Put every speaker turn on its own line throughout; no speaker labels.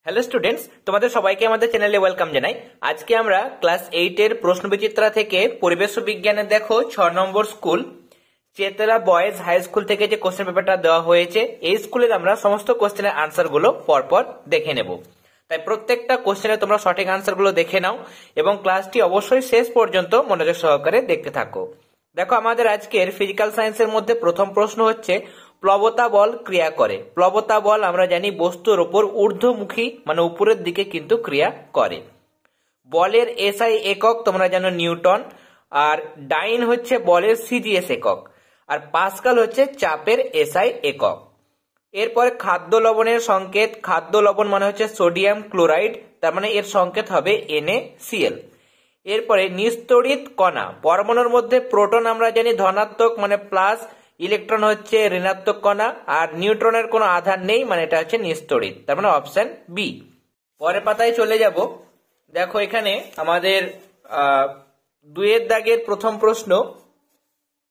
Hello students, তোমাদের সবাইকে আমাদের চ্যানেলে ওয়েলকাম জানাই। আজকে আমরা ক্লাস 8 এর প্রশ্নবিচিত্রা থেকে পরিবেশ বিজ্ঞানের দেখো 6 number school Chetla boys high school থেকে যে কোশ্চেন পেপারটা দেওয়া হয়েছে, এই স্কুলের আমরা সমস্ত কোশ্চেনের আনসার গুলো পরপর দেখে নেব। তাই প্রত্যেকটা কোশ্চেনে তোমরা সঠিক আনসার গুলো দেখে নাও এবং ক্লাসটি অবশ্যই শেষ পর্যন্ত মনোযোগ সহকারে দেখতে থাকো। দেখো, আমাদের আজকের ফিজিক্যাল সায়েন্সের মধ্যে প্রথম প্রশ্ন হচ্ছে প্লবতা বল ক্রিয়া করে। প্লবতা বল আমরা জানি বস্তুর উপর ঊর্ধ্বমুখী মানে উপরের দিকে কিন্তু ক্রিয়া করে। বলের এসআই একক তোমরা জানো নিউটন, আর ডাইন হচ্ছে বলের সিজিএস একক, আর পাস্কাল হচ্ছে চাপের এসআই একক। এরপরে খাদ্য লবণের সংকেত, খাদ্য লবণ মানে হচ্ছে সোডিয়াম ক্লোরাইড, তার মানে এর সংকেত হবে NaCl। এরপরে নিস্তড়িত কণা, পরমাণুর মধ্যে প্রোটন আমরা জানি ধনাত্মক মানে প্লাস, ইলেকট্রন হচ্ছে ঋণাত্মক কণা, আর নিউট্রনের কোনো আধার নেই মানে এটা হচ্ছে নিস্তড়িত, তার মানে অপশন বি। পরের পাতায় চলে যাব। দেখো এখানে আমাদের 2 দাগের প্রথম প্রশ্ন,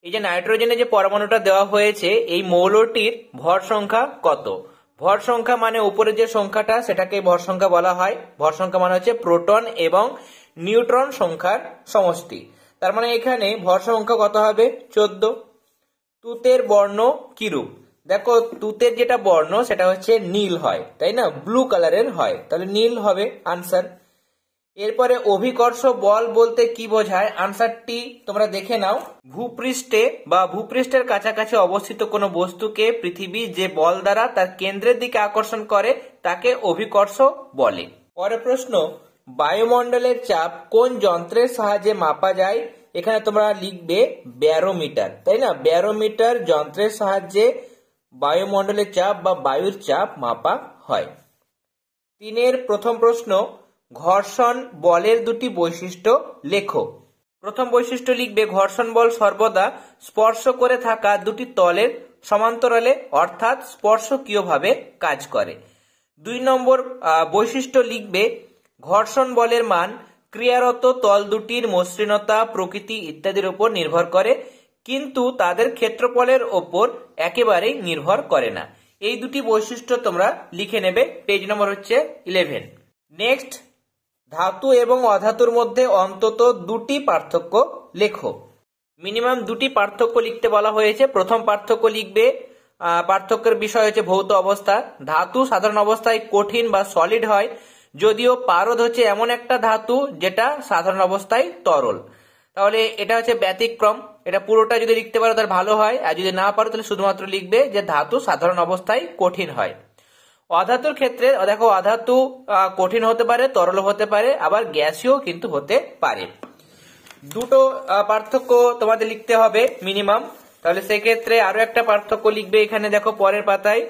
এই যে নাইট্রোজেনের যে পরমাণুটা দেওয়া হয়েছে এই মৌলটির ভর সংখ্যা কত? ভর সংখ্যা মানে উপরে যে সংখ্যাটা সেটাকে ভর সংখ্যা বলা হয়। ভর সংখ্যা মানে হচ্ছে প্রোটন এবং নিউট্রন সংখ্যার সমষ্টি। তার মানে এখানে ভর সংখ্যা কত হবে? 14। তুতের বর্ণ কিরূপ? দেখো তুতের যেটা বর্ণ সেটা হচ্ছে নীল হয়, তাই না, ব্লু কালারের হয়, তাহলে নীল হবে আনসার। এরপরে অভিকর্ষ বল বলতে কি বোঝায়? আনসারটি তোমরা দেখে নাও। ভূপৃষ্ঠে বা ভূপৃষ্ঠের কাছাকাছি অবস্থিত কোনো বস্তুকে পৃথিবী যে বল দ্বারা তার কেন্দ্রের দিকে আকর্ষণ করে তাকে অভিকর্ষ বলে। পরের প্রশ্ন, বায়ুমণ্ডলের চাপ কোন যন্ত্রের সাহায্যে মাপা যায়? এখানে তোমরা লিখবে ব্যারোমিটার, তাই না, ব্যারোমিটার যন্ত্রের সাহায্যে বায়ুমণ্ডলের চাপ বা বায়ুর চাপ মাপা হয়। 3 প্রথম প্রশ্ন, ঘর্ষণ বলের দুটি বৈশিষ্ট্য লেখো। প্রথম বৈশিষ্ট্য লিখবে ঘর্ষণ বল সর্বদা স্পর্শ করে থাকা দুটি তলের সমান্তরালে অর্থাৎ স্পর্শকীয়ভাবে কাজ করে। 2 নম্বর বৈশিষ্ট্য লিখবে ঘর্ষণ বলের মান ক্রিয়ারত তল দুটির মসৃণতা, প্রকৃতি ইত্যাদির উপর নির্ভর করে, কিন্তু তাদের ক্ষেত্রফলের ওপর একেবারেই নির্ভর করে না। এই দুটি বৈশিষ্ট্য তোমরা লিখে নেবে। পেজ নম্বর হচ্ছে 11। নেক্সট, ধাতু এবং অধাতুর মধ্যে অন্তত 2টি পার্থক্য লেখো। মিনিমাম 2টি পার্থক্য লিখতে বলা হয়েছে। প্রথম পার্থক্য লিখবে, পার্থক্যের বিষয় হচ্ছে ভৌত অবস্থা। ধাতু সাধারণ অবস্থায় কঠিন বা সলিড হয়, যদিও পারদ হচ্ছে এমন একটা ধাতু যেটা সাধারণ অবস্থায় তরল। তাহলে এটা হচ্ছে ব্যতিক্রম। এটা পুরোটা যদি লিখতে পারো তাহলে ভালো হয়, আর যদি না পারো তাহলে শুধুমাত্র লিখবে যে ধাতু সাধারণ অবস্থায় কঠিন হয়। অধাতুর ক্ষেত্রে দেখো অধাতু কঠিন হতে পারে, তরল হতে পারে, আবার গ্যাসীয় কিন্তু হতে পারে। 2টো পার্থক্য তোমাদের লিখতে হবে মিনিমাম। তাহলে সেক্ষেত্রে আরো একটা পার্থক্য লিখবে এখানে, দেখো পরের পাতায়।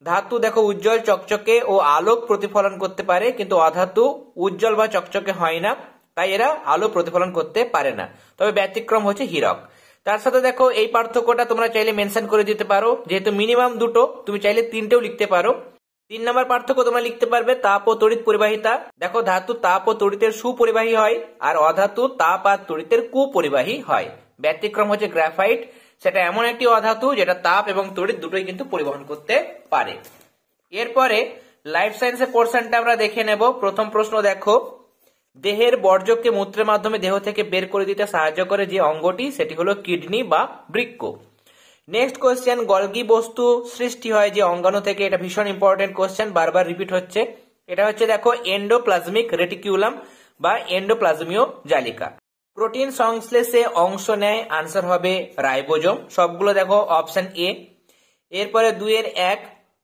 ধাতু দেখো উজ্জ্বল চকচকে ও আলোক প্রতিফলন করতে পারে, কিন্তু অধাতু উজ্জ্বল বা চকচকে হয় না, তাই এরা আলো প্রতিফলন করতে পারে না। তবে ব্যতিক্রম হচ্ছে হীরক। তার সাথে দেখো এই পার্থক্যটা তোমরা চাইলে মেনশন করে দিতে পারো, যেহেতু মিনিমাম 2টো, তুমি চাইলে 3টেও লিখতে পারো। 3 নম্বর পার্থক্য তোমরা লিখতে পারবে তাপ ও তড়িৎ পরিবাহিতা। দেখো ধাতু তাপ ও তড়িতের সুপরিবাহী হয়, আর অধাতু তাপ আর তড়িতের কুপরিবাহী হয়। ব্যতিক্রম হচ্ছে গ্রাফাইট, সেটা এমন একটি অধাতু যেটা তাপ এবং তড়িৎ দুটোই কিন্তু পরিবহন করতে পারে। এরপরে লাইফ সায়েন্সের পোর্শনটা আমরা দেখে নেব। প্রথম প্রশ্ন দেখো, দেহের বর্জ্যকে মূত্রের মাধ্যমে দেহ থেকে বের করে দিতে সাহায্য করে যে অঙ্গটি সেটি হলো কিডনি বা বৃক্ক। নেক্সট কোয়েশ্চেন, গলগি বস্তু সৃষ্টি হয় যে অঙ্গাণু থেকে? এটা ভীষণ ইম্পর্টেন্ট কোয়েশ্চেন, বারবার রিপিট হচ্ছে। এটা হচ্ছে দেখো এন্ডোপ্লাজমিক রেটিকিউলাম বা এন্ডোপ্লাজমীয় জালিকা। প্রোটিন সংশ্লেষে অংশ নেয়, আনসার হবে রাইবোজোম। সবগুলো দেখো অপশন এ। এরপরে 2-1,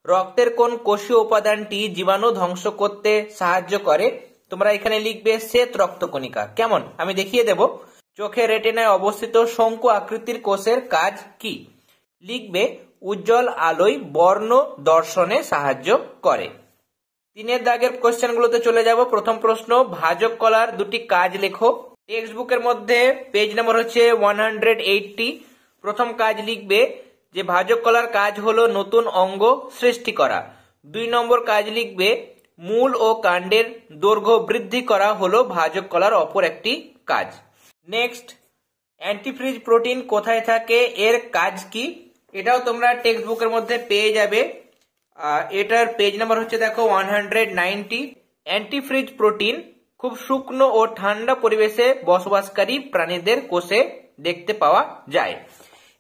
রক্তের কোন কোষীয় উপাদানটি জীবাণু ধ্বংস করতে সাহায্য করে? তোমরা এখানে লিখবে শ্বেত রক্তকণিকা। কেমন আমি দেখিয়ে দেব। চোখের রেটিনায় অবস্থিত শঙ্কু আকৃতির কোষের কাজ কি? লিখবে উজ্জ্বল আলোয় বর্ণ দর্শনে সাহায্য করে। 3 দাগের কোশ্চেন গুলোতে চলে যাব। প্রথম প্রশ্ন, ভাজক কলার 2টি কাজ লেখো। টেক্সট বুকের মধ্যে পেজ নম্বর হচ্ছে 180। প্রথম কাজ লিখবে যে ভাজক কলার কাজ হলো নতুন অঙ্গ সৃষ্টি করা। 2 নম্বর কাজ লিখবে মূল ও কাণ্ডের দৈর্ঘ্য বৃদ্ধি করা হলো ভাজক কলার অপর একটি কাজ। নেক্সট, অ্যান্টিফ্রিজ প্রোটিন কোথায় থাকে, এর কাজ কি? এটাও তোমরা টেক্সট বুকের মধ্যে পেয়ে যাবে এটার পেজ নাম্বার হচ্ছে দেখো 190। অ্যান্টিফ্রিজ প্রোটিন খুব শুকনো ও ঠান্ডা পরিবেশে বসবাসকারী প্রাণীদের কোষে দেখতে পাওয়া যায়।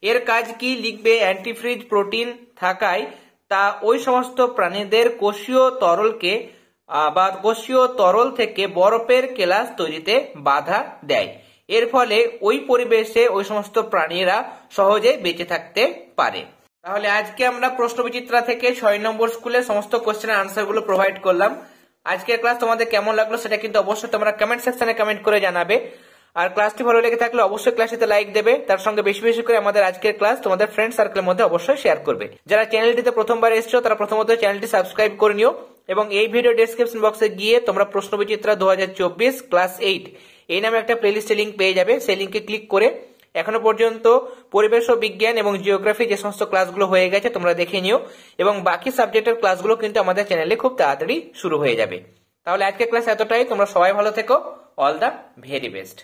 এর কাজ কি লিখবে? অ্যান্টিফ্রিজ প্রোটিন থাকায় তা ওই সমস্ত প্রাণীদের কোষীয় তরলকে বা কোষীয় তরল থেকে বরফের কেলাস তৈরিতে বাধা দেয়। এর ফলে ওই পরিবেশে ওই সমস্ত প্রাণীরা সহজে বেঁচে থাকতে পারে। তাহলে আজকে আমরা প্রশ্নবিচিত্রা থেকে 6 নম্বর স্কুলের সমস্ত কোশ্চেনের আনসার গুলো প্রোভাইড করলাম। আজকের ক্লাস তোমাদের কেমন লাগলো সেটা কিন্তু অবশ্যই তোমরা কমেন্ট সেকশনে কমেন্ট করে জানাবে। আর ক্লাসটি ভালো লেগে থাকলে অবশ্যই ক্লাসটিতে লাইক দেবে, তার সঙ্গে বেশি বেশি করে আমাদের আজকের ক্লাস তোমাদের ফ্রেন্ড সার্কেলের মধ্যে অবশ্যই শেয়ার করবে। যারা চ্যানেলটিতে প্রথমবার এসেছো তারা প্রথমত চ্যানেলটি সাবস্ক্রাইব করে নিও এবং এই ভিডিও ডেসক্রিপশন বক্সে গিয়ে তোমরা প্রশ্নবিচিত্রা 2024 ক্লাস 8 এই নামে একটা প্লেলিস্টের লিংক পেয়ে যাবে। সেই লিংকে ক্লিক করে এখনো পর্যন্ত পরিবেশ ও বিজ্ঞান এবং জিওগ্রাফি যে সমস্ত ক্লাসগুলো হয়ে গেছে তোমরা দেখে নিও এবং বাকি সাবজেক্টের ক্লাসগুলো কিন্তু আমাদের চ্যানেলে খুব তাড়াতাড়ি শুরু হয়ে যাবে। তাহলে আজকের ক্লাস এতটাই। তোমরা সবাই ভালো থেকো। All the very best.